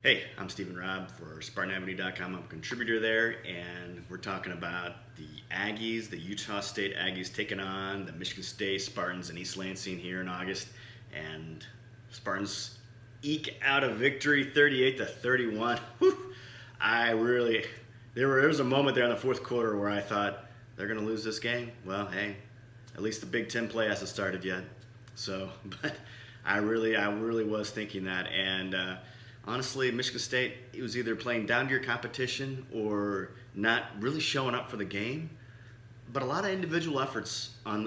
Hey, I'm Stephen Robb for SpartanAvenue.com. I'm a contributor there, and we're talking about the Aggies, the Utah State Aggies taking on the Michigan State Spartans in East Lansing here in August. And Spartans eke out a victory 38-31. Whew. There was a moment there in the fourth quarter where I thought they're going to lose this game. Well, hey, at least the Big Ten play hasn't started yet. So, but I really was thinking that. And honestly, Michigan State, it was either playing down to your competition or not really showing up for the game. But a lot of individual efforts on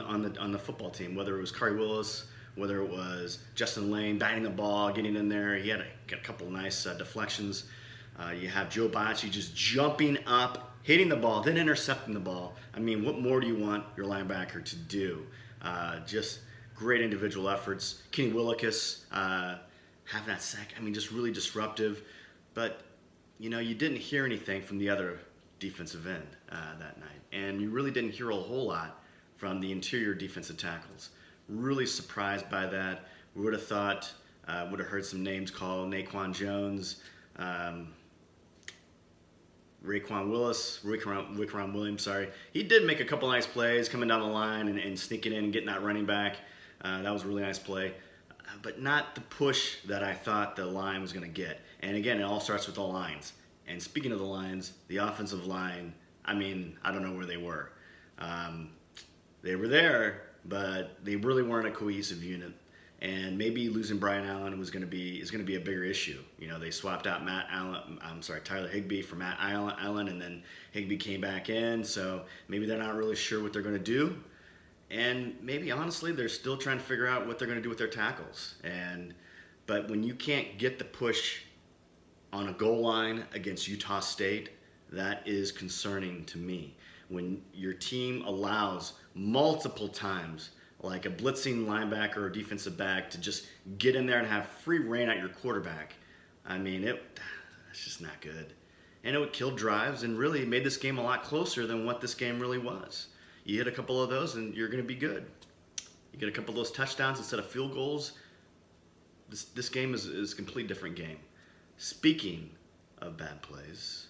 the football team, whether it was Kari Willis, whether it was Justin Lane batting the ball, getting in there. He had a couple nice deflections. You have Joe Bocci just jumping up, hitting the ball, then intercepting the ball. I mean, what more do you want your linebacker to do? Just great individual efforts. Kenny Willekes having that sack, I mean, just really disruptive. But, you know, you didn't hear anything from the other defensive end that night. And you really didn't hear a whole lot from the interior defensive tackles. Really surprised by that. We would have thought, would have heard some names called Naquan Jones, Raekwon Williams, sorry. He did make a couple nice plays coming down the line and sneaking in and getting that running back. That was a really nice play. But not the push that I thought the line was going to get. And again, it all starts with the lines. And speaking of the lines, the offensive line, I mean, I don't know where they were. They were there, but they really weren't a cohesive unit. And maybe losing Brian Allen is going to be a bigger issue. You know, they swapped out Tyler Higbee for Matt Allen, and then Higbee came back in. So maybe they're not really sure what they're going to do. And maybe, honestly, they're still trying to figure out what they're going to do with their tackles. But when you can't get the push on a goal line against Utah State, that is concerning to me. When your team allows multiple times, like a blitzing linebacker or defensive back, to just get in there and have free reign at your quarterback, I mean, that's just not good. And it would kill drives and really made this game a lot closer than what this game really was. You hit a couple of those and you're going to be good. You get a couple of those touchdowns instead of field goals. This game is a completely different game. Speaking of bad plays,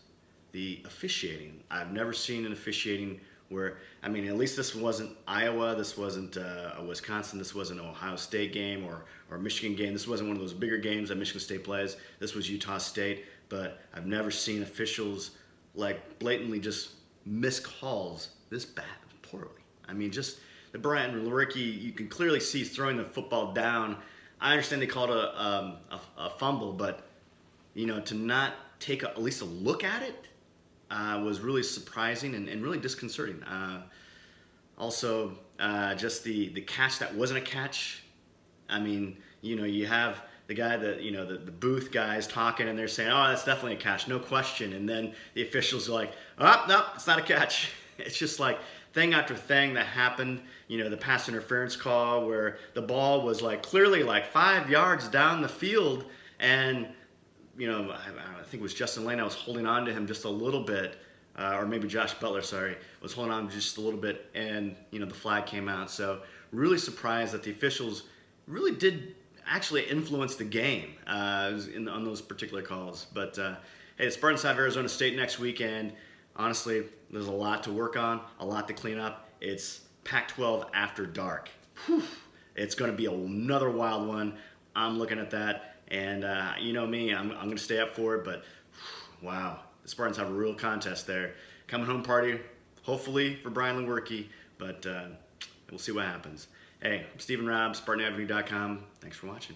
the officiating. I've never seen an officiating where, I mean, at least this wasn't Iowa, this wasn't a Wisconsin, this wasn't an Ohio State game or a Michigan game. This wasn't one of those bigger games that Michigan State plays. This was Utah State. But I've never seen officials like blatantly just miss calls this bad. Poorly. I mean, just the Brian Lewerke, you can clearly see he's throwing the football down. I understand they called a fumble, but you know, to not take at least a look at it was really surprising and really disconcerting. Also, just the catch that wasn't a catch. I mean, you know, you have the guy that, you know, the booth guys talking and they're saying, oh, that's definitely a catch, no question. And then the officials are like, oh, no, it's not a catch. It's just like thing after thing that happened. You know, the pass interference call where the ball was like clearly like 5 yards down the field, and you know, I think it was Justin Lane. I was holding on to him just a little bit, or maybe Josh Butler. Sorry, was holding on just a little bit, and you know, the flag came out. So really surprised that the officials really did actually influence the game on those particular calls. But hey, the Spartans have Arizona State next weekend. Honestly, there's a lot to work on, a lot to clean up. It's Pac-12 after dark. Whew. It's going to be another wild one. I'm looking at that, and you know me, I'm going to stay up for it. But wow, the Spartans have a real contest there. Coming home party, hopefully for Brian Lewerke, but we'll see what happens. Hey, I'm Stephen Robb, SpartanAvenue.com. Thanks for watching.